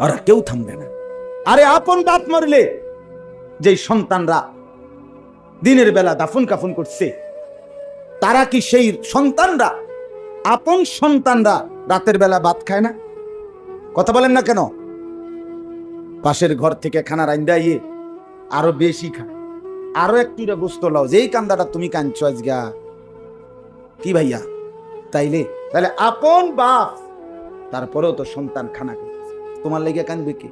ওরা কেউ থামবে না। আরে আপন বাপ মরলে যে সন্তানরা দিনের বেলা দাফন কাফন করছে, তারা কি সেই সন্তানরা, আপন সন্তানরা রাতের বেলা ভাত খায় না? কথা বলেন না কেন? পাশের ঘর থেকে খানা রান্দাইয়ে আরো বেশি খায়, আরো একটু গোস্ত লাও, যেই কান্দাটা তুমি কাঁদছো আজগা কি ভাইয়া, তাইলে তাহলে আপন বাপ, তারপরেও তো সন্তান খানা করছে, তোমার লেগে কাঁদবে কে?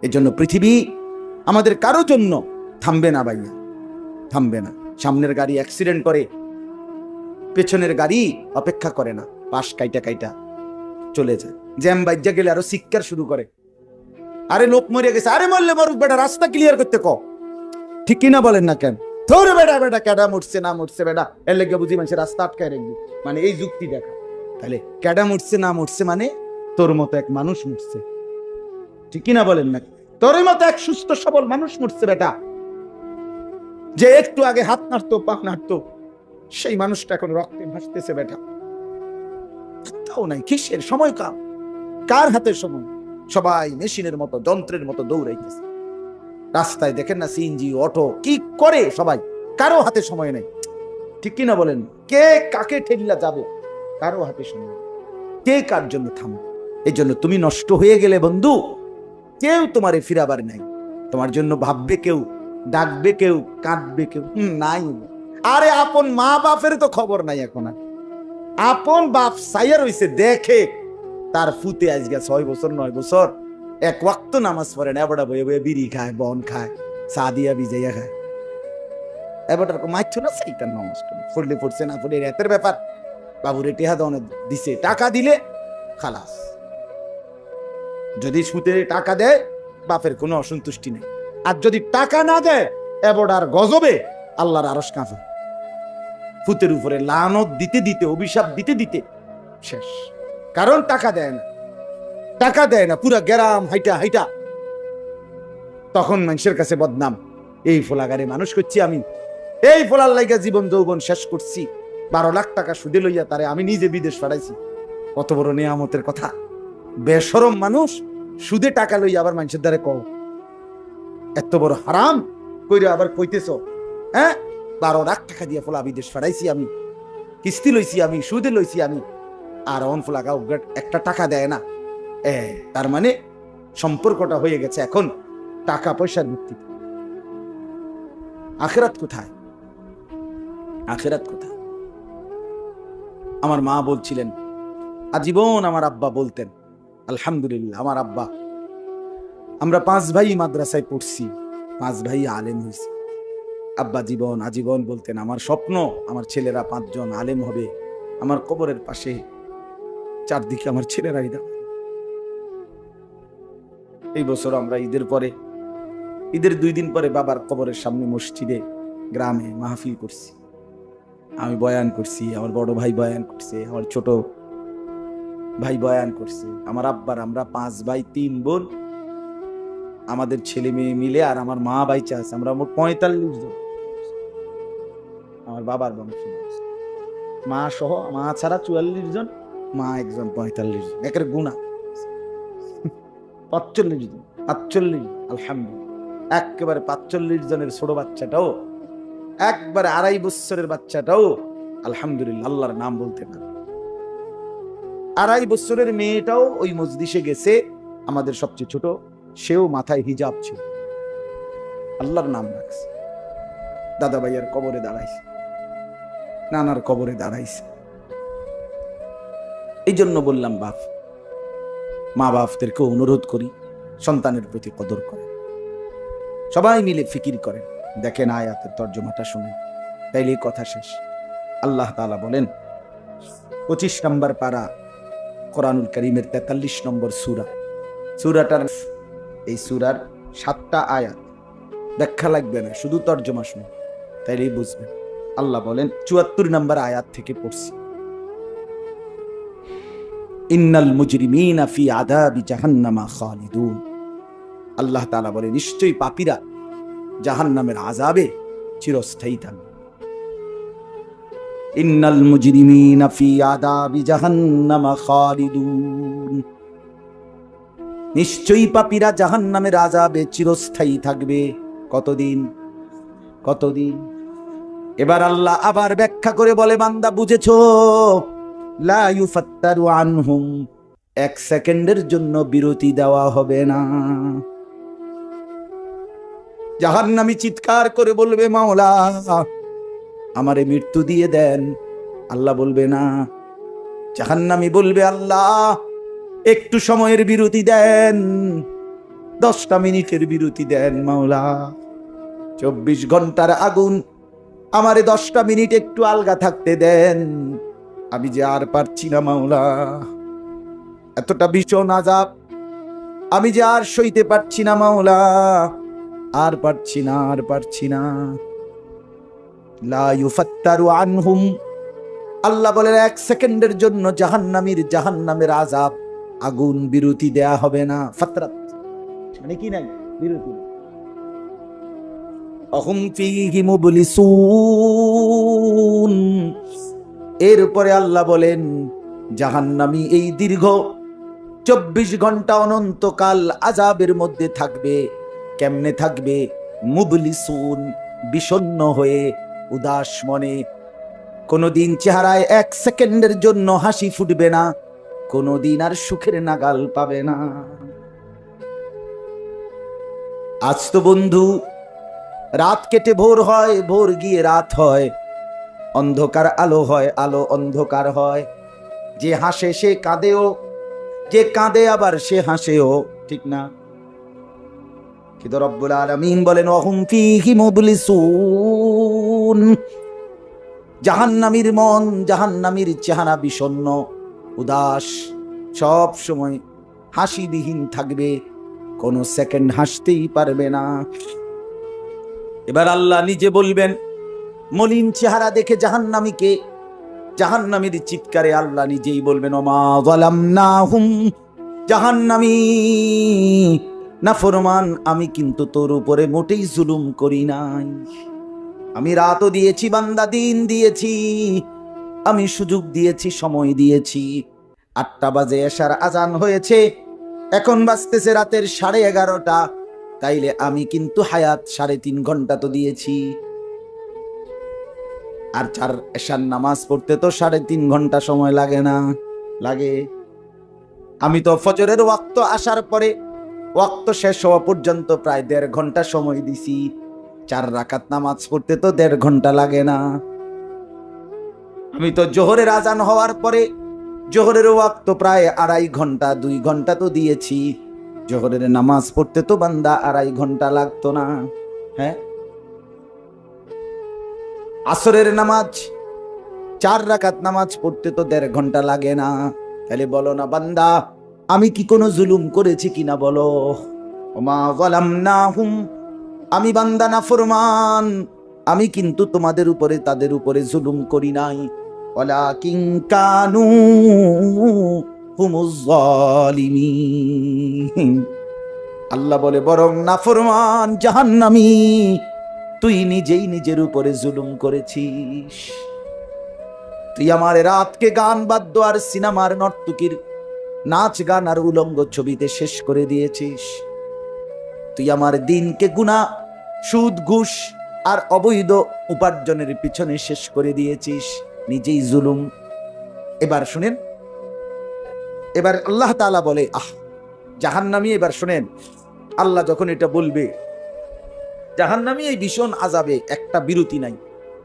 এই জন্য পৃথিবী আমাদের কারো জন্য থামবে না ভাইয়া, থামবে না। সামনের গাড়ি অ্যাক্সিডেন্ট করে, পেছনের গাড়ি অপেক্ষা করে না, পাশ কাইটা কাইটা চলে যায়। জ্যাম বাইজা গেলে আরো চিৎকার শুরু করে, আরে লোক মরে গেছে, আরে মরলে মরুক বেটা, রাস্তা ক্লিয়ার করতে ক। ঠিক কিনা বলেন না কেন? তোর বেটা বেটা ক্যাডা মরছে না মরছে বেটা, এর লেগে বুঝি মানুষের রাস্তা আটকায় রাখবি, মানে এই যুক্তি দেখা। তাহলে ক্যাডা মরছে না মরছে মানে তোর মতো এক মানুষ মরছে, ঠিক কিনা বলেন না? তোর মতো এক সুস্থ সবল মানুষ মরছে বেটা, যে একটু আগে হাত নাড়তো পা নাড়তো, সেই মানুষটা এখন রক্তে ভাসতেছে বেটা। তাও নাই, কিসের সময়? কার হাতে সময়? সবাই মেশিনের মতো, যন্ত্রের মতো দৌড়াইতেছে। রাস্তায় দেখেন না সিএনজি অটো কি করে সবাই, কারো হাতে সময় নেই, ঠিক কিনা বলেন? কে কাকে ঠেলিয়া যাবে, কারো হাতে সময় নেই, কে কার জন্য থামবে? এই জন্য তুমি নষ্ট হয়ে গেলে বন্ধু, কেউ তোমারে ফিরাবার নাই, তোমার জন্য ভাববে কেউ, ডাকবে কেউ, কাঁদবে কেউ নাই। আরে আপন মা বাপের তো খবর নাই এখন আর। আপন বাপ সাইয়ার হইছে, দেখে তার ফুতে আজকে 6 বছর 9 বছর এক ওয়াক্ত নামাজ পড়ে না, এবারটা বয়ে বয়ে বিড়ি খায়, বন খায়, চা দিয়া ভিজাইয়া খায়। এবারটার মাইছো না সেইটার নামাজ পড়লে পড়ছে, না পড়লে রাতের ব্যাপার। বাবুরে টেহা দনে দিছে, টাকা দিলে খালাস। যদি সুতে টাকা দেয় বাপের কোনো অসন্তুষ্টি নেই, আর যদি টাকা না দেয় এবারটার গজবে আল্লাহর আরশ কাঁপে। ফুতের উপরে লানত দিতে দিতে, অভিশাপ দিতে দিতে শেষ। কারণ টাকা দেয় না, টাকা দেয় না, পুরা গ্রাম হাইটা হাইটা তখন মানুষের কাছে বদনাম, এই ফোলাগারে মানুষ করছি আমি, এই ফোলার লাইগা জীবন যৌবন শেষ করছি, 12 লাখ টাকা সুদে লইয়া তারে আমি নিজে বিদেশ পাঠাইছি। কত বড় নিয়ামতের কথা! বেশরম মানুষ সুদে টাকা লইয়া আবার মানুষের দ্বারে কও, এত বড় হারাম কইরা আবার কইতেছ, হ্যাঁ 12 লাখ টাকা দিয়ে ফোলা বিদেশ পাঠাইছি আমি, কিস্তি লইছি আমি, সুদে লইছি আমি, আর অন ফোলাগা একটা টাকা দেয় না। তার মানে সম্পর্কটা হয়ে গেছে এখন টাকা পয়সার ভিত্তিতে। আখিরাত কোথায়? আখিরাত কোথায়? আমার মা বলছিলেন, আজীবন আমার আব্বা বলতেন, আলহামদুলিল্লাহ আমার আব্বা, আমরা 5 ভাই মাদ্রাসায় পড়ছি, 5 ভাই আলেম হয়েছি। আব্বা জীবন আজীবন বলতেন, আমার স্বপ্ন আমার ছেলেরা 5 জন আলেম হবে, আমার কবরের পাশে চারদিকে আমার ছেলেরাই দাঁড়াবে। এই বছর আমরা ঈদের পরে, ঈদের 2 দিন পরে বাবার কবরের সামনে মসজিদে গ্রামে মাহফিল করছি, আমি বয়ান করছি, আমার বড় ভাই বয়ান করছে, আমার ছোট ভাই বয়ান করছে, আমার আব্বার, আমরা 5 ভাই 3 বোন, আমাদের ছেলে মেয়ে মিলে, আর আমার মা বাইচা আছে, আমরা মোট 45 জন। আমার বাবার বংশ, মা সহ, মা ছাড়া 44 জন, মা একজন, 45 জন, একের গুণা 45 জন, 48, আলহামদুলিল্লাহ। একেবারে 45 জনের ছোট বাচ্চাটাও, একবারে 2.5 বছরের বাচ্চাটাও আলহামদুলিল্লাহ আল্লাহর নাম বলতে পারে। 2.5 বছরের মেয়েটাও ওই মজলিসে গেছে, আমাদের সবচেয়ে ছোট, সেও মাথায় হিজাব ছিল, আল্লাহর নাম রাখছে। দাদা ভাইয়ের কবরে দাঁড়াইছে, নানার কবরে দাঁড়াইছে। এই জন্য বললাম বাপ, মা বাপদেরকে অনুরোধ করি সন্তানের প্রতি কদর করেন, সবাই মিলে ফিকির করেন, দেখেন আয়াতের তর্জমাটা শুনেন, তাইলে কথা শেষ। আল্লাহ তাআলা বলেন 25 নম্বর পারা কোরআনুল কারীমের 43 নম্বর সূরা, সূরাটার, এই সূরার 7টা আয়াত, ব্যাখ্যা লাগবে না, শুধু তর্জমা শুনুন, তাইলেই বুঝবেন। আল্লাহ বলেন 74 নম্বর আয়াত থেকে পড়ছি, ইন্নাল মুজরিমিনা ফি আযাবি জাহান্নামা খালিদুন। আল্লাহ তাআলা বলে নিশ্চয়ই পাপীরা জাহান্নামের আযাবে চিরস্থায়ী থাকবে। ইন্নাল মুজরিমিনা ফি আযাবি জাহান্নামা খালিদুন। নিশ্চয়ই পাপীরা জাহান্নামের আযাবে চিরস্থায়ী থাকবে। কতদিন? কতদিন? এবার আল্লাহ আবার ব্যাখ্যা করে বলে, বান্দা বুঝেছো? লা ইউফাত্তারু আনহুম, এক সেকেন্ডের জন্য বিরতি দেওয়া হবে না। জাহান্নামী চিৎকার করে বলবে, মাওলা আমারে মৃত্যু দিয়ে দেন। আল্লাহ বলবে না। জাহান্নামী বলবে, আল্লাহ একটু সময়ের বিরতি দেন, 10টা মিনিটের বিরতি দেন মাওলা। 24 ঘন্টার আগুন, আমারে 10টা মিনিট একটু আলগা থাকতে দেন, আমি যে আর পারছি না মাওলা, এতটা ভীষণ আযাব আমি যে আর সইতে পারছি না মাওলা, আর পারছি না, আর পারছি না। লা ইউফাত্তারু আনহুম, আল্লাহ বলেন এক সেকেন্ডের জন্য জাহান্নামের আযাব, আগুন বিরতি দেয়া হবে না। ফাতরাত মানে কি নাই? বিরতি। অহুম ফীহি মুবলিসুন, এরপরে আল্লাহ বলেন জাহান্নামী এই দীর্ঘ 24 ঘন্টা অনন্তকাল আযাবের মধ্যে থাকবে। কেমনে থাকবে? মুবলিসুন, বিষণ্ণ হয়ে, উদাস মনে। কোনদিন চেহারায় 1 সেকেন্ডের জন্য হাসি ফুটবে না, কোনদিন আর সুখের নাগাল পাবে না। আজ তো বন্ধু রাত কেটে ভোর হয়, ভোর গিয়ে রাত হয়, অন্ধকার আলো হয়, আলো অন্ধকার হয়। যে হাসে সে কাঁদেও, যে কাঁদে আবার সে হাসেও, ঠিক না? কিন্তু রব্বুল আলামিন বলেন ওয়াহুম ফীহি মুবলিসুন, জাহান্নামীর মন, জাহান্নামীর চেহারা বিষণ্ণ, উদাস, সব সময় হাসিবিহীন থাকবে, কোন সেকেন্ড হাসতেই পারবে না। এবার আল্লাহ নিজে বলবেন, মলিন চেহারা দেখে জাহান্নামীকে, জাহান্নামীর চিৎকারে আল্লাহ নিজেই বলবেন ওমা যালামনাহুম, জাহান্নামী নাফরমান, আমি কিন্তু তোর উপরে মোটেই জুলুম করি নাই। আমি রাতও দিয়েছি বান্দা, দিন দিয়েছি, আমি সুযোগ দিয়েছি, সময় দিয়েছি। 8টা বাজে এশার আজান হয়েছে, এখন বাজতেছে রাতের 11:30। তাইলে আমি কিন্তু হায়াত 3.5 ঘন্টা তো দিয়েছি। আর এশার নামাজ পড়তে তো 3.5 ঘন্টা সময় লাগে না? লাগে। আমি তো ফজরের ওয়াক্ত আসার পরে ওয়াক্ত শেষ হওয়া পর্যন্ত প্রায় 1.5 ঘন্টা সময় দিছি। 4 রাকাত নামাজ পড়তে তো 1.5 ঘন্টা লাগে না? আমি তো জোহরের আজান হওয়ার পরে জোহরের ওয়াক্ত প্রায় 2.5 ঘন্টা, 2 ঘন্টা তো দিয়েছি। জোহরের নামাজ পড়তে তো বান্দা 2.5 ঘন্টা লাগতো না? হ্যাঁ। আসরের নামাজ 4 রাকাত নামাজ পড়তে তো 1.5 ঘন্টা লাগে না? তাহলে বলো না বান্দা আমি কি কোনো জুলুম করেছি কিনা বলো? ওমা যালামনাহুম, আমি বান্দা নাফরমান, আমি কিন্তু তোমাদের উপরে, তাদের উপরে জুলুম করি নাই। ওয়ালাকিন কানু হুমুজ জালিমিন, আল্লাহ বলে বরং নাফরমান জাহান্নামী তুই নিজেই নিজের উপরে জুলুম করেছিস। তুই আমার রাতকে গান বাদ্য আর সিনেমার নর্তকীর নাচ গান আর উলঙ্গ ছবিতে শেষ করে দিয়েছিস। তুই আমার দিনকে গুনাহ, সুদ, ঘুষ আর অবৈধ উপার্জনের পিছনে শেষ করে দিয়েছিস, নিজেই জুলুম। এবার শুনেন, এবার আল্লাহ তাআলা বলে জাহান্নামী, এবার শুনেন আল্লাহ যখন এটা বলবে, জাহান্নামী এই ভীষণ আযাবে একটা বিরতি নাই।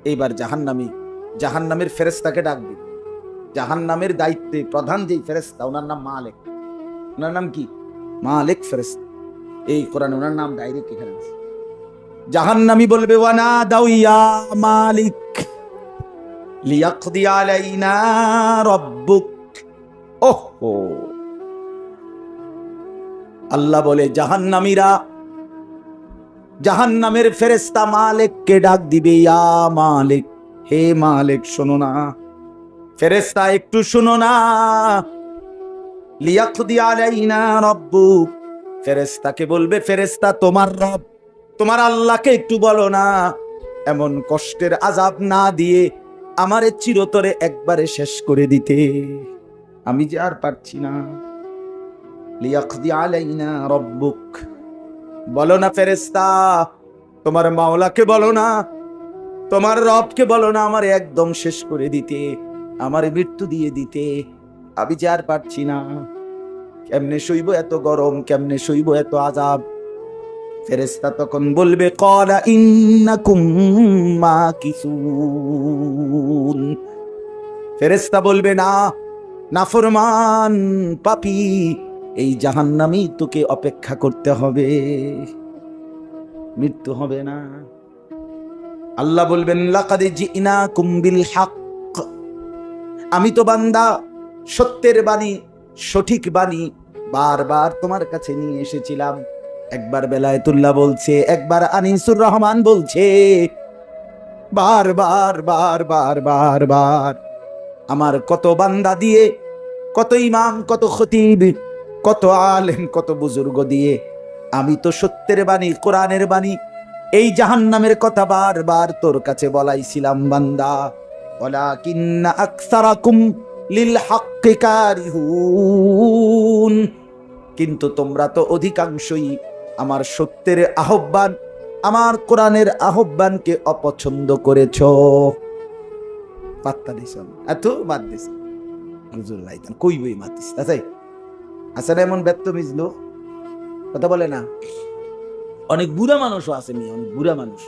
এইবার জাহান্নামের ফেরেশতাকে ডাকবে। জাহান্নামের দায়িত্বে প্রধান যেই ফেরেশতা, ওনার নাম মালিক। ওনার নাম কি? মালিক ফেরেশতা। এই কোরআনে ওনার নাম ডাইরেক্ট এখানে আছে। জাহান্নামী বলবে ওয়ানা দাউয়া মালিক লিয়াকদি আলাইনা রাব্বুক। ওহো, আল্লাহ বলে জাহান্নামীরা, জাহান্নামের ফেরেশতা মালিককে ডাক দিবে, ইয়া মালিক, হে মালিক শোনো না, ফেরেশতা একটু শোনো না। লিয়াকদি আলাইনা রাব্বুক, ফেরেশতাকে বলবে, ফেরেশতা তোমার রব, তোমার আল্লাহকে একটু বলো না এমন কষ্টের আযাব না দিয়ে আমারে চিরতরে একবারে শেষ করে দিতে, আমি যে আর পারছি না। লিয়াকদি আলাইনা রাব্বুক, বলো না ফেরেশতা, তোমার মাওলাকে বলো না, তোমার রবকে বলো না আমার একদম শেষ করে দিতে, আমার মৃত্যু দিয়ে দিতে। আমি যে আর পারছি না, কেমনে সইব এত গরম, কেমনে সইব এত আযাব। ফেরেশতা তখন বলবে ক্বালা ইন্নাকুম মাকিসুন। ফেরেশতা বলবে না, নাফরমান পাপী, এই জাহান্নামী তোকে অপেক্ষা করতে হবে, মৃত্যু হবে না। আল্লাহ বলবেন লাকাদ জিনাকুম বিল হক, আমি তো বান্দা সত্যের বাণী, সঠিক বাণী বারবার তোমার কাছে নিয়ে এসেছিলাম। একবার বেলায়েতুল্লাহ বলছে, একবার আনিসুর রহমান বলছে, বারবার বারবার বারবার আমার কত বান্দা দিয়ে, কত ইমাম, কত খতিব, কত আলেম, কত বুজুর্গ দিয়ে আমি তো সত্যের বাণী, কোরআনের বাণী, এই জাহান্নামের কথা বারবার তোর কাছে বলাইছিলাম বান্দা। ওয়ালাকিন্না আকসারাকুম লিল হাক্কি কারিহুন, কিন্তু তোমরা তো অধিকাংশই আমার সত্যের আহ্বান, আমার কোরআনের আহ্বানকে অপছন্দ করেছো। পাত্তা দিছ না, এত বাদ দিছ হুজুর লাইতান কই বই মাতিস তাই আছে না এমন ব্যর্থ মিজলো কথা বলে না। অনেক বুড়া মানুষও আছে, মেয়ে অনেক বুড়া মানুষ।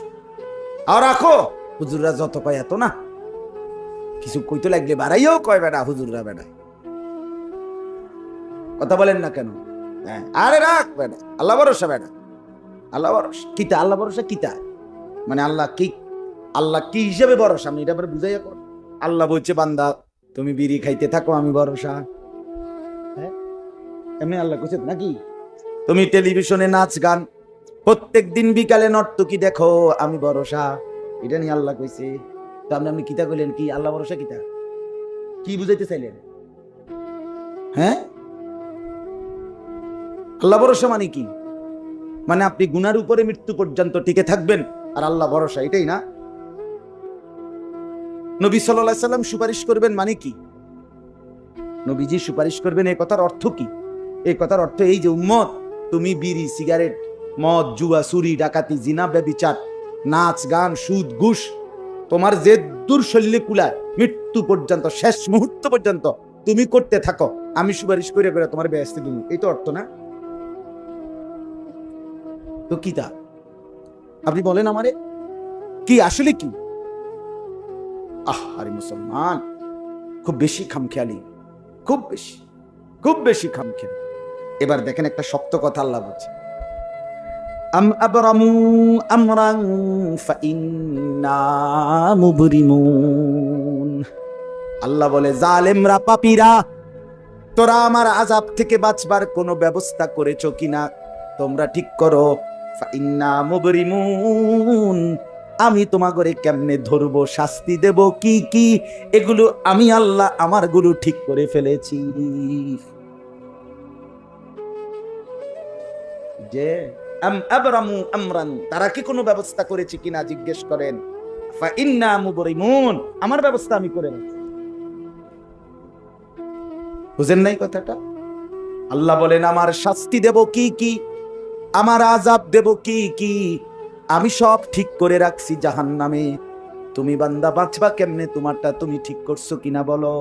আর রাখো হুজুররা যত পায় এত না, কিছু কইতে লাগলে বাড়াইও কয় বেড়া হুজুররা বেড়া, কথা বলেন না কেন? হ্যাঁ, আরে রাখ বেড়া, আল্লাহ ভরসা বেড়া, আল্লাহ ভরসা কিতা, আল্লাহ ভরসা কিতা মানে আল্লাহ কি, আল্লাহ কি হিসেবে ভরসা আমি এটা বুঝাইয়া কর। আল্লাহ বলছে বান্দা তুমি বিড়ি খাইতে থাকো আমি ভরসা, হ্যাঁ এমনি আল্লাহ কইছে নাকি? তুমি টেলিভিশনে নাচ গান প্রত্যেক দিন বিকালে নর্তকী দেখো আমি ভরসা, এটা নিয়ে আল্লাহ কইছে। তো আপনি কিতা কইলেন কি আল্লাহ ভরসা কিতা, কি বুঝাইতে চাইলেন? হ্যাঁ, আল্লাহ ভরসা মানে কি? মানে আপনি গুনার উপরে মৃত্যু পর্যন্ত টিকে থাকবেন আর আল্লাহ ভরসা, এটাই না? নবী সাল্লাল্লাহু আলাইহি সাল্লাম সুপারিশ করবেন মানে কি? নবীজি সুপারিশ করবেন এই কথার অর্থ কি? এই কথার অর্থ এই যে উম্মত তুমি বিড়ি, সিগারেট, মদ, জুয়া, চুরি, ডাকাতি, জিনা, ব্যভিচার, নাচ গান, সুদ, ঘুষ তোমার যে দুর্শল্যে কুলায় মৃত্যু পর্যন্ত, শেষ মুহূর্ত পর্যন্ত তুমি করতে থাকো, আমি সুপারিশ করে করে তোমার বেহেশতে দিব, এই তো অর্থ না? তো কি তা আপনি বলেন আমারে কি আসলে কি? আরে মুসলমান খুব বেশি খামখেয়ালি, খুব বেশি, খুব বেশি খামখেয়ালি। এবার দেখেন একটা শক্ত কথা আল্লাহ বলছে, আম আবরামু আমরান ফাইন্না মুবরিমুন। আল্লাহ বলে জালেমরা, পাপীরা, তোরা আমার আযাব থেকে বাঁচবার কোনো ব্যবস্থা করেছো কিনা তোমরা ঠিক করো। ফাইন্না মুবরিমুন, আমি তোমাগরে কেমনে ধরবো, শাস্তি দেব কি কি, এগুলো আমি আল্লাহ আমার গুলো ঠিক করে ফেলেছি। যে আম আবরামু আমরান, তারা কি কোনো ব্যবস্থা করেছে কিনা জিজ্ঞেস করেন। ফাইন্না মুবরিমুন, আমার ব্যবস্থা আমি করে রাখছি। বুঝেন নাই কথাটা? আল্লাহ বলেন আমার শাস্তি দেব কি কি, আমার আযাব দেব কি কি, আমি সব ঠিক করে রাখছি জাহান্নামে। তুমি বান্দা বাঁচবা কেমনে তোমারটা তুমি ঠিক করছো কিনা বলো।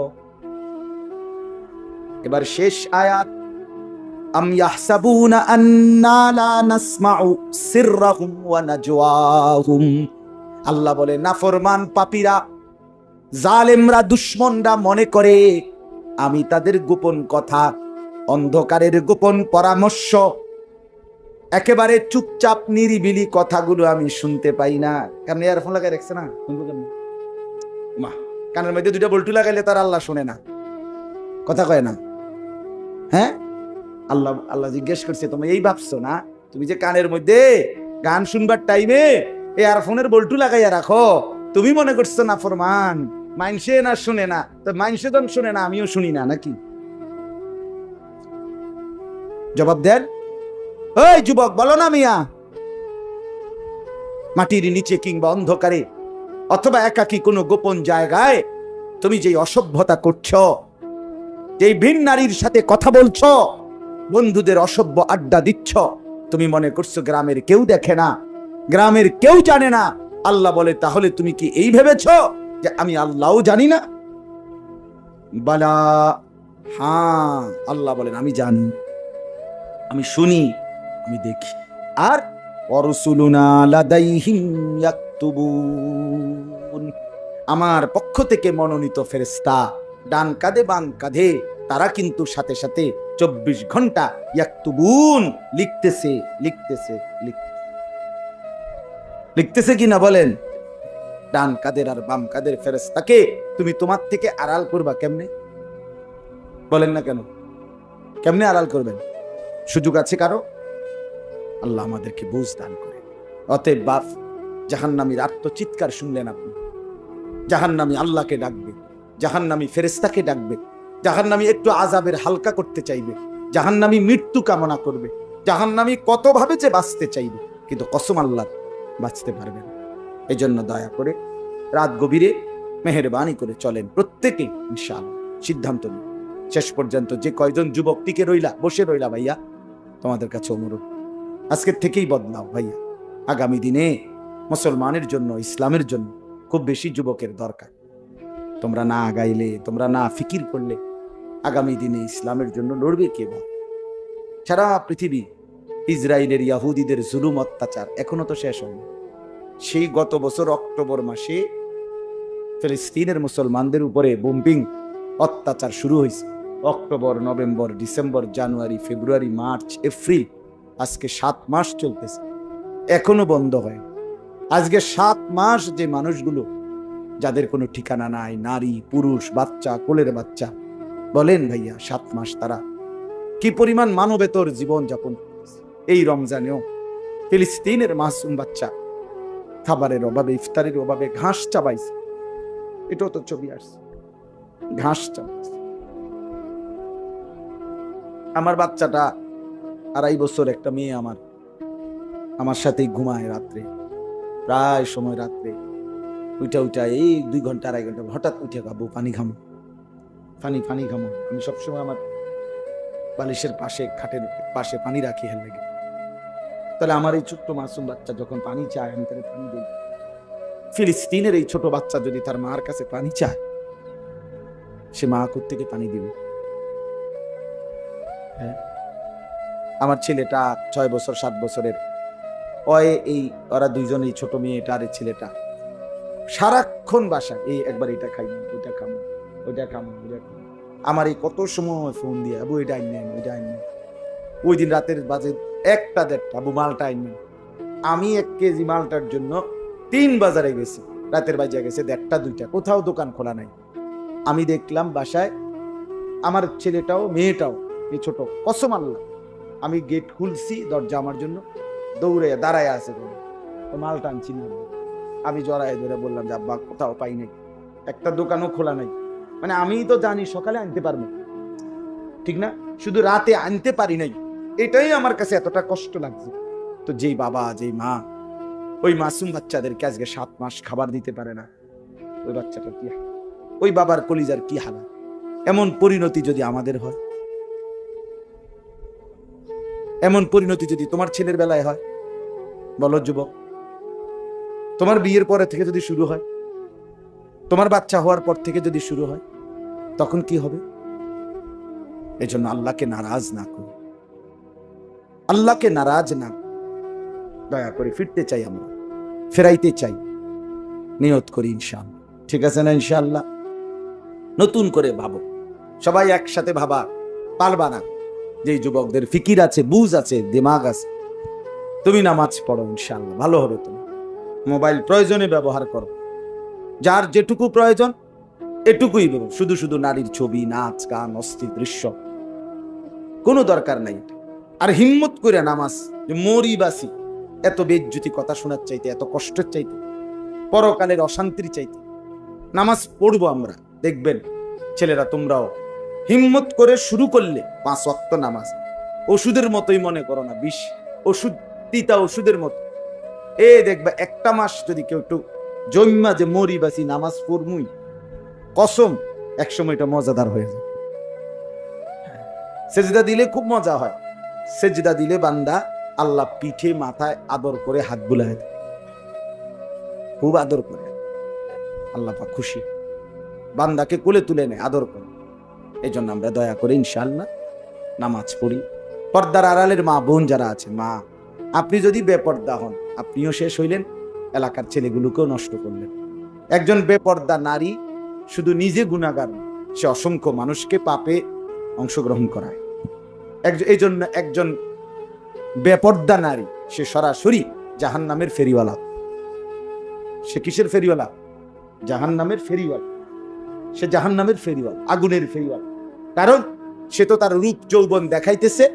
এবার শেষ আয়াত, আম ইয়াহসাবুনা আন্না লা নাসমাউ সিররাহুম ওয়া নাজওয়াহুম। আল্লাহ বলে নাফরমান পাপীরা, জালেমরা, দুশমনরা মনে করে আমি তাদের গোপন কথা, অন্ধকারের গোপন পরামর্শ, একেবারে চুপচাপ নিরিবিলি কথাগুলো আমি শুনতে পাই না। কারণ ইয়ারফোন লাগাই রাখছে না, শুনবো কেন? মা কানের মধ্যে দুইটা বল্টু লাগাইলে তার আল্লাহ শুনে না, কথা কয় না। হ্যাঁ, আল্লাহ আল্লাহ জিজ্ঞেস করছে তুমি এই ভাবছো না, তুমি যে কানের মধ্যে গান শুনবার টাইমে ইয়ারফোনের বল্টু লাগাইয়া রাখো, তুমি মনে করছো না ফরমান মাইনসে না শুনে না, তো মাইনসে যখন শুনে না আমিও শুনি না নাকি? জবাব দেন। ওই যুবক বলো না মিয়া, মাটির নিচে কিংবা অন্ধকারে অথবা একাকী কোনো গোপন জায়গায় তুমি যে অসভ্যতা করছো, যে ভিন নারীর সাথে কথা বলছো, বন্ধুদের অসভ্য আড্ডা দিচ্ছ, তুমি মনে করছো গ্রামের কেউ দেখে না, গ্রামের কেউ জানে না। আল্লাহ বলে, তাহলে তুমি কি এই ভেবেছ যে আমি আল্লাহও জানি না? বালা, হ্যাঁ, আল্লাহ বলেন আমি জানি, আমি শুনি, আমি দেখি। আর ওয়ারুসুলুনা লাদাইহিম ইয়াকতুবুন, আমার পক্ষ থেকে মনোনীত ফেরেশতা ডান কাঁধে বাম কাঁধে, তারা কিন্তু সাথে সাথে 24 ঘন্টা ইয়াকতুবুন, লিখতেছে লিখতেছে লিখতেছে কি না বলেন? ডান কাঁধের আর বাম কাঁধের ফেরেশতাকে তুমি তোমার থেকে আড়াল করবা কেমনে? বলেন না কেন? কেমনে আড়াল করবেন? সুযোগ আছে কারো? আল্লাহ আমাদেরকে বুঝ দান করে। অতএব বাপ, জাহান্নামীর আত্মচিৎকার শুনলেন আপনি? জাহান্নামী আল্লাহকে ডাকবে, জাহান্নামী ফেরেশতাকে ডাকবে, জাহান্নামী একটু আযাবের হালকা করতে চাইবে, জাহান্নামী মৃত্যু কামনা করবে, জাহান্নামী কত ভাবে যে বাঁচতে চাইবে, কিন্তু কসম আল্লাহ বাঁচতে পারবে না। এই জন্য দয়া করে রাত গভীরে মেহেরবানি করে চলেন প্রত্যেকেই, ইনশাআল্লাহ সিদ্ধান্ত নিন। শেষ পর্যন্ত যে কয়জন যুবক টিকে রইলা, বসে রইলা, ভাইয়া তোমাদের কাছে অনুরোধ, আজকের থেকেই বদলাও ভাইয়া। আগামী দিনে মুসলমানের জন্য, ইসলামের জন্য খুব বেশি যুবকের দরকার। তোমরা না আগাইলে, তোমরা না ফিকির করলে আগামী দিনে ইসলামের জন্য লড়বে কে বল? সারা পৃথিবী ইসরায়েলের ইয়াহুদীদের জুলুম অত্যাচার এখনো তো শেষ হয়নি। সেই গত বছর অক্টোবর মাসে ফিলিস্তিনের মুসলমানদের উপরে বোম্বিং অত্যাচার শুরু হয়েছে। অক্টোবর, নভেম্বর, ডিসেম্বর, জানুয়ারি, ফেব্রুয়ারি, মার্চ, এপ্রিল, আজকে 7 মাস চলতেছে, এখনো বন্ধ হয়। আজকে 7 মাস যে মানুষগুলো, যাদের কোনো ঠিকানা নাই, নারী, পুরুষ, বাচ্চা, কোলের বাচ্চা, বলেন ভাইয়া 7 মাস তারা কি পরিমাণ মানবেতর জীবন যাপন করতেছে। এই রমজানেও ফিলিস্তিনের মাসুম বাচ্চা খাবারের অভাবে, ইফতারের অভাবে ঘাস চাবাইছে। এটাও তো ছবি আসছে, ঘাস চাবাইছে। আমার বাচ্চাটা 2.5 বছর, একটা মেয়ে আমার সাথেই ঘুমায় রাত্রে, প্রায় সময় রাত্রে উঠা এই 2 ঘন্টা 2.5 ঘন্টা হঠাৎ উঠে, খাবো পানি খামো, পানি খামো। আমি সবসময় আমার বালিশের পাশে, খাটের পাশে পানি রাখি হেল লেগে। তাহলে আমার এই ছোট্ট মাসুম বাচ্চা যখন পানি চায়, আমি তাকে পানি দিই। ফিলিস্তিনের এই ছোট বাচ্চা যদি তার মার কাছে পানি চায়, সে মা কোত্থেকে পানি দিবে? হ্যাঁ, আমার ছেলেটা 6 বছর 7 বছরের, ওরা দুইজন, এই ছোট মেয়েটা আর এই ছেলেটা সারাক্ষণ বাসায় এই একবার এটা খাই, ওইটা খামো, ওইটা খামো, ওইটা খামো। আমার এই কত সময় ফোন দিয়ে, আবু এটা আইনেন, ওইটা আইনেন। ওই দিন রাতের বাজে 1টা 1:30, আবু মালটা আইনেন। আমি 1 কেজি মালটার জন্য 3 বাজারে গেছি, রাতের বাজে গেছে 1:30 2টা, কোথাও দোকান খোলা নাই। আমি দেখলাম বাসায় আমার ছেলেটাও মেয়েটাও, এই ছোট, কসম আল্লাহ, আমি গেট খুলছি, দরজা আমার জন্য দৌড়ে দাঁড়ায় আছে, মালটা আনছি না। আমি জড়ায় ধরে বললাম যে আব্বা কোথাও পাই নাই, একটা দোকানও খোলা নাই। মানে আমি তো জানি সকালে আনতে পারবো, ঠিক না, শুধু রাতে আনতে পারি নাই, এটাই আমার কাছে এতটা কষ্ট লাগছে। তো যেই বাবা, যেই মা ওই মাসুম বাচ্চাদেরকে আজকে 7 মাস খাবার দিতে পারে না, ওই বাচ্চাটা কি, ওই বাবার কলিজার কি হালাত? এমন পরিণতি যদি আমাদের হয়, এমন পরিণতি যদি তোমার ছেলের বেলায় হয়, বলো যুবক, তোমার বিয়ের পরে থেকে যদি শুরু হয়, তোমার বাচ্চা হওয়ার পর থেকে যদি শুরু হয়, তখন কি হবে? এই জন্য আল্লাহকে নারাজ না করো, আল্লাহকে নারাজ না, দয়া করে ফিরতে চাই, আমরা ফেরাইতে চাই, নিয়ত করি ইনশাআল্লাহ। ঠিক আছে না? ইনশাআল্লাহ নতুন করে ভাবো, সবাই একসাথে ভাবা পারবা না। যে যুবকদের ফিকির আছে, বুঝ আছে, দিমাগ আছে, তুমি নামাজ পড়ো, ইনশাআল্লাহ ভালো হবে। তুমি মোবাইল প্রয়োজনে ব্যবহার করো, যার যেটুকু প্রয়োজন এটুকুই বলো। শুধু শুধু নারীর ছবি, নাচ, গান, অস্থির দৃশ্য কোনো দরকার নাই। আর হিম্মত করে নামাজ, যে মরি বাসি, এত বেজ্জুতি কথা শোনার চাইতে, এত কষ্টের চাইতে, পরকালের অশান্তির চাইতে নামাজ পড়বো আমরা। দেখবেন ছেলেরা, তোমরাও হিম্মত করে শুরু করলে 5 ওয়াক্ত নামাজ ওষুধের মতোই মনে করো না, বিষ ওষুধ, তিতা ওষুধের মতো। দেখবা 1টা মাস যদি কেউ একটু জন্মা যে মরি বাসি নামাজ পড়মুই, কসম একসময় এটা মজাদার হয়ে যায়। সেজদা দিলে খুব মজা হয়, সেজদা দিলে বান্দা আল্লাহ পিঠে মাথায় আদর করে হাত বুলায় দেয়, খুব আদর করে। আল্লাহ পাক খুশি, বান্দাকে কোলে তুলে নেয়, আদর করে। এই জন্য আমরা দয়া করে ইনশাআল্লাহ নামাজ পড়ি। পর্দার আড়ালের মা বোন যারা আছে, মা আপনি যদি বেপর্দা হন, আপনিও শেষ হইলেন, এলাকার ছেলেগুলোকেও নষ্ট করলেন। একজন বেপর্দা নারী শুধু নিজে গুনাহগার, সে অসংখ্য মানুষকে পাপে অংশগ্রহণ করায়। এই জন্য একজন বেপর্দা নারী সে সরাসরি জাহান্নামের ফেরিওয়ালা। সে কিসের ফেরিওয়ালা? জাহান্নামের ফেরিওয়ালা। সে জাহান্নামের ফেরিওয়ালা, আগুনের ফেরিওয়ালা। কারণ সে তো তার রূপ যৌবন দেখাইতেছে,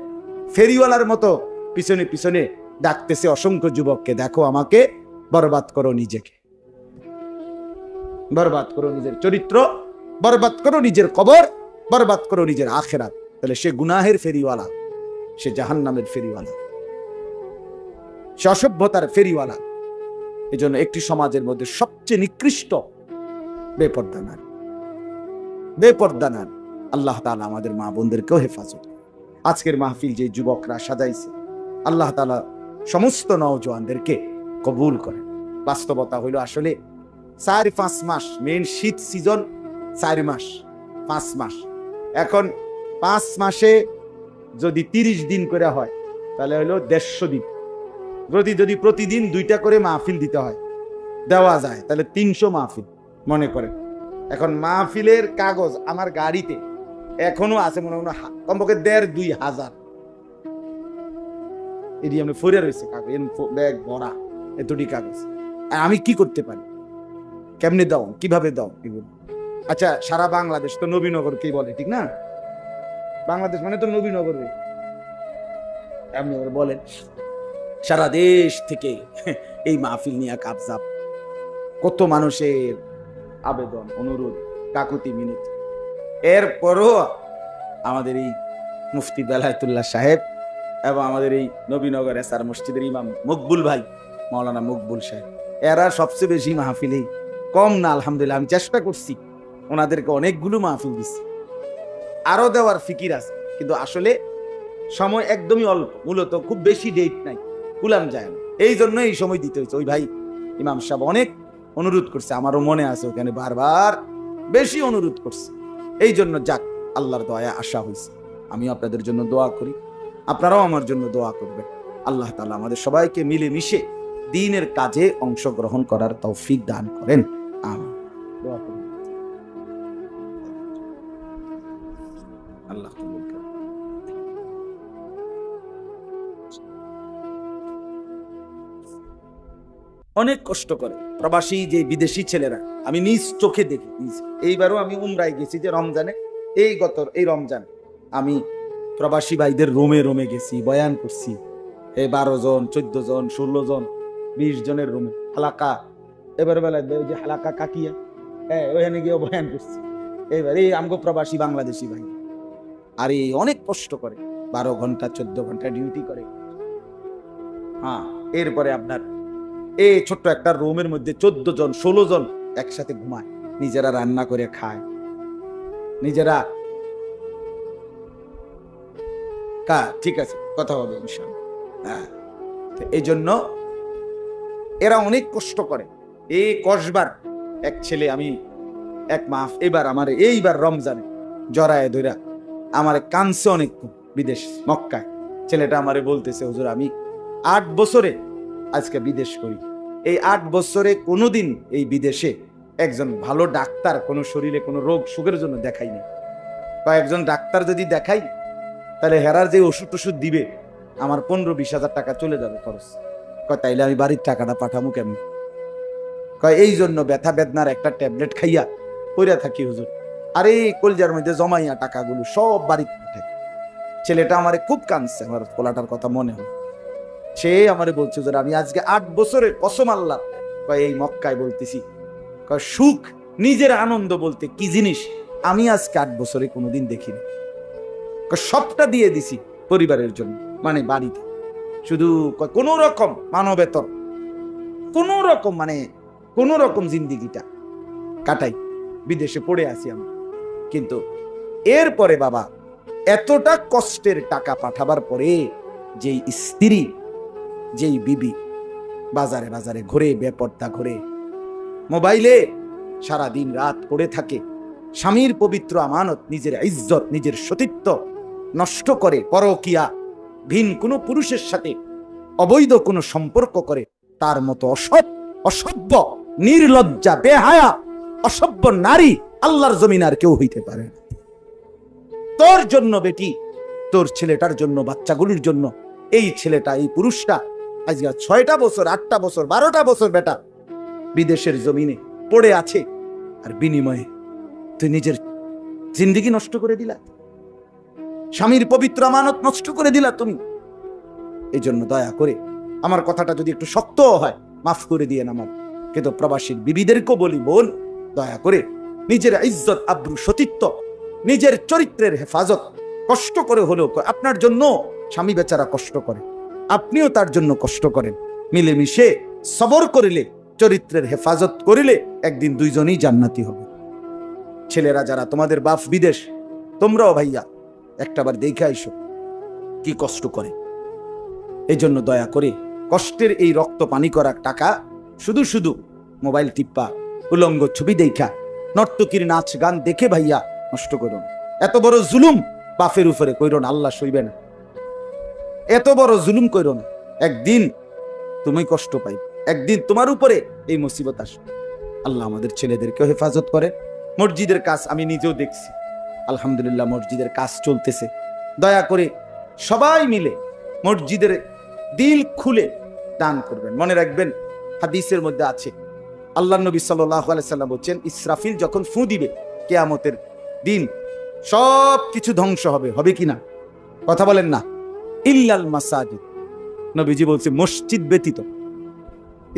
ফেরিওয়ালার মতো পিছনে পিছনে ডাকতেছে অসংখ্য যুবককে, দেখো আমাকে, বরবাদ করো নিজেকে, বরবাদ করো নিজের চরিত্র, বরবাদ করো নিজের কবর, বরবাদ করো নিজের আখিরাত। তাহলে সে গুনাহের ফেরিওয়ালা, সে জাহান্নামের ফেরিওয়ালা, সে অসভ্যতার ফেরিওয়ালা। এই জন্য একটি সমাজের মধ্যে সবচেয়ে নিকৃষ্ট বেপর্দা নারী, বেপর্দা নারী। আল্লাহ তাআলা আমাদের মা বোনদেরকেও হেফাজত। আজকের মাহফিল যে যুবকরা সাজাইছে, আল্লাহ তাআলা সমস্ত নওজোয়ানদেরকে কবুল করে। বাস্তবতা হইল আসলে 4-5 মাস, মেন শীত সিজন 4 মাস, 5 মাস। এখন 5 মাসে যদি 30 দিন করে হয়, তাহলে হলো 150 দিন। যদি প্রতিদিন 2টা করে মাহফিল দিতে হয়, দেওয়া যায়, তাহলে 300 মাহফিল মনে করেন। এখন মাহফিলের কাগজ আমার গাড়িতে এখনো আছে, মনে হয় কমপক্ষে 1,500-2,000 এটি আমি ফরে রয়েছে কাগজ, ব্যাগ ভরা এতটি কাগজ। আমি কি করতে পারি? কেমনে দাও, কিভাবে দাও এগুলো? আচ্ছা, সারা বাংলাদেশ তো নবীনগরকেই বলে, ঠিক না? বাংলাদেশ মানে তো নবীনগর। আপনি বলেন সারা দেশ থেকে এই মাহফিল নিয়ে কাবজাব, কত মানুষের আবেদন, অনুরোধ, কাকুতি মিনতি। এরপরও আমাদের এই মুফতি বেলায়েতুল্লাহ সাহেব এবং আমাদের এই নবীনগর এসআর মসজিদের ইমাম মকবুল ভাই, মাওলানা মকবুল সাহেব, এরা সবচেয়ে বেশি মাহফিলেই, কম না আলহামদুলিল্লাহ। আমি চেষ্টা করছি, ওনাদেরকে অনেকগুলো মাহফিল দিচ্ছি, আরো দেওয়ার ফিকির আছে, কিন্তু আসলে সময় একদমই অল্প। মূলত খুব বেশি ডেট নাই, কুলাম যায় না, এই জন্য এই সময় দিতে হয়েছে। ওই ভাই ইমাম সাহেব অনেক অনুরোধ করছে, আমারও মনে আছে, ওখানে বারবার বেশি অনুরোধ করছে। এই জন্য যাক, আল্লাহর দয়া আশা হয়েছে। আমিও আপনাদের জন্য দোয়া করি, আপনারাও আমার জন্য দোয়া করবেন। আল্লাহ তাআলা আমাদের সবাইকে মিলে মিশে দ্বীনের কাজে অংশগ্রহণ করার তৌফিক দান করেন। আমিন। দোয়া করুন। আল্লাহ কবুল করুন। অনেক কষ্ট করে প্রবাসী যে বিদেশি ছেলেরা, আমি নিজ চোখে দেখি। এইবারও আমি উমরায় গেছি, যে রমজানে, এই রমজান আমি প্রবাসী ভাইদের রোমে রোমে গেছি, বয়ান করছি। 12 জন, 14 জন, 16 জন, 20 জনের রুমে হালাকা। এবার বেলা যে হালাকা কাকিয়া, ওখানে গিয়ে বয়ান করছি। এবার এই আমগো প্রবাসী বাংলাদেশি ভাই, আর এই অনেক কষ্ট করে, 12 ঘন্টা 14 ঘন্টা ডিউটি করে। হ্যাঁ, এরপরে আপনার এই ছোট্ট একটা রুমের মধ্যে 14 জন 16 জন একসাথে ঘুমায়, নিজেরা রান্না করে খায়, নিজেরা। ঠিক আছে, কথা হবে ইনশাআল্লাহ। হ্যাঁ, এই জন্য এরা অনেক কষ্ট করে। এই কসবার এক ছেলে, আমি এক মাস এবার আমার এইবার রমজানে জড়ায় ধরা আমার কানছে অনেক, বিদেশ মক্কায়। ছেলেটা আমারে বলতেছে, হুজুর আমি 8 বছরে আজকে বিদেশ করি, এই 8 বছরে কোনোদিন এই বিদেশে একজন ভালো ডাক্তার কোনো শরীরে কোনো রোগ সুখের জন্য দেখাইনি। কয়েকজন ডাক্তার যদি দেখাই, তাহলে হেরার যে ওষুধ টষুধ দিবে, আমার 15-20 হাজার টাকা চলে যাবে খরচ। তাইলে আমি বাড়ির টাকাটা পাঠামু কেমন? এই জন্য ব্যথা বেদনার একটা ট্যাবলেট খাইয়া পইরা থাকি হুজুর, আর এই কলজার মধ্যে জমাইয়া টাকাগুলো সব বাড়িতে পাঠাই। ছেলেটা আমারে খুব কাঁদছে, আমার পোলাটার কথা মনে হয়। সে আমারে বলছে, হুজুর আমি আজকে 8 বছরের কসম আল্লাহ, এই মক্কায় বলতেছি, সুখ, নিজের আনন্দ বলতে কি জিনিস আমি আজকে 8 বছরে কোনোদিন দেখিনি। সবটা দিয়ে দিছি পরিবারের জন্য, মানে বাড়িতে, শুধু কোন রকম মানবেতর, কোন রকম মানে কোন রকম জিন্দিগিটা কাটাই, বিদেশে পড়ে আছি আমি। কিন্তু এরপরে বাবা এতটা কষ্টের টাকা পাঠাবার পরে যেই স্ত্রী, যেই বিবি বাজারে বাজারে ঘুরে, বেপর্দা ঘুরে, মোবাইলে সারা দিন রাত পড়ে থাকে, স্বামীর পবিত্র আমানত, নিজের ইজ্জত, নিজের সতীত্ব নষ্ট করে, পরকিয়া, ভিন কোনো পুরুষের সাথে অবৈধ কোনো সম্পর্ক করে, তার মতো অসভ্য, নির্লজ্জা, বেহায়া, অসভ্য নারী আল্লাহর জমিন আর কেউ হইতে পারে না। তোর জন্য বেটি, তোর ছেলেটার জন্য, বাচ্চাগুলির জন্য এই ছেলেটা, এই পুরুষটা আজকে 6টা বছর, 8টা বছর, 12টা বছর বেটা বিদেশের জমিনে পড়ে আছে, আর বিনিময়ে তুই নিজের জিন্দেগি নষ্ট করে দিলা, স্বামীর পবিত্র আমানত নষ্ট করে দিলা তুমি। এই জন্য দয়া করে, আমার কথাটা যদি একটু শক্ত হয় মাফ করে দিয়ে আমার কিন্তু প্রবাসীর বিবিদেরকেও বলি, বোন, দয়া করে নিজের ইজ্জত, আব্রু, সতীত্ব, নিজের চরিত্রের হেফাজত কষ্ট করে হলেও, আপনার জন্য স্বামী বেচারা কষ্ট করে, আপনিও তার জন্য কষ্ট করেন, মিলেমিশে সবর করিলে, চরিত্রের হেফাজত করিলে একদিন দুইজনেই জান্নাতি হবে। ছেলেরা যারা তোমাদের বাপ বিদেশ, তোমরাও ভাইয়া একটাবার দেখে আইসো কি কষ্ট করে। এই জন্য দয়া করে কষ্টের এই রক্ত পানি করা টাকা শুধু শুধু মোবাইল টিপ্পা, উলঙ্গ ছবি দেখা, নর্তকীর নাচ গান দেখে ভাইয়া নষ্ট করুন। এত বড় জুলুম বাপের উপরে কইরন, আল্লাহ সইবে না। এত বড় জুলুম কইরন, একদিন তুমি কষ্ট পাই, একদিন তোমার উপরে এই মুসিবত আসবে। আল্লাহ আমাদের ছেলেদেরকেও হেফাজত করে। মসজিদের কাজ আমি নিজেও দেখছি, আলহামদুলিল্লাহ মসজিদের কাজ চলতেছে। দয়া করে সবাই মিলে মসজিদের দিল খুলে দান করবেন। মনে রাখবেন, হাদিসের মধ্যে আছে, আল্লাহ নবী সাল্লাল্লাহু আলাইহি সাল্লাম বলছেন, ইসরাফিল যখন ফু দিবে কিয়ামতের দিন, সব কিছু ধ্বংস হবে, হবে কিনা কথা বলেন না, ইল্লাল মাসাজিদ। নবীজি বলছে মসজিদ ব্যতীত।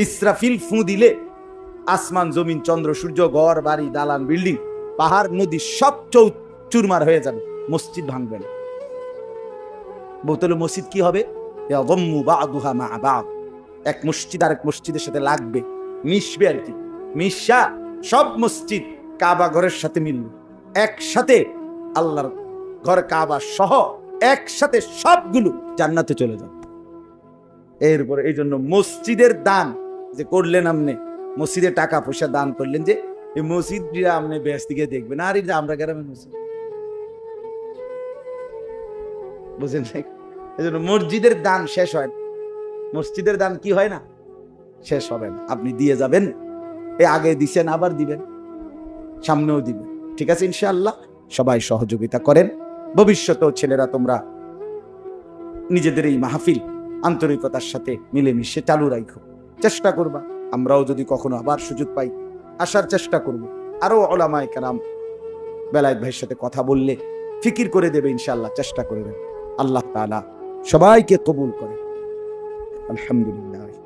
ইসরাফিল ফু দিলে আসমান, জমিন, চন্দ্র, সূর্য, ঘর বাড়ি, দালান, বিল্ডিং, পাহাড়, নদী সব চুরমার হয়ে যাবে, মসজিদ ভাঙবে না। বোতলে মসজিদ কি হবে? এক মসজিদ আরেক মসজিদের সাথে লাগবে, মিশবে আর কি, মিশা সব মসজিদ কাবা ঘরের সাথে মিলবে, একসাথে আল্লাহর ঘর কাবা সহ একসাথে সবগুলো জান্নাতে চলে যাবে। এরপরে এই জন্য মসজিদের দান যে করলেন, আপনি মসজিদে টাকা পয়সা দান করলেন, যে এই মসজিদ আপনি বেশ দিকে দেখবেন, আর আমরা গ্রামের মসজিদ বুঝেন। এই জন্য মসজিদের দান শেষ হয় না, মসজিদের দান কি হয় না, শেষ হবে না। আপনি দিয়ে যাবেন, আগে দিছেন আবার দিবেন, সামনেও দিবেন, ঠিক আছে ইনশাআল্লাহ। সবাই সহযোগিতা করেন। ভবিষ্যতেও ছেলেরা তোমরা নিজেদের এই মাহফিল আন্তরিকতার সাথে মিলেমিশে চালু রাখো, চেষ্টা করবা। আমরাও যদি কখনো আবার সুযোগ পাই আসার চেষ্টা করব। আরো উলামায়ে কেরাম বেলায়েত ভাইয়ের সাথে কথা বললে ফিকির করে দেবে ইনশাআল্লাহ, চেষ্টা করবেন। আল্লাহ তাআলা সবাইকে কবুল করে। আলহামদুলিল্লাহ।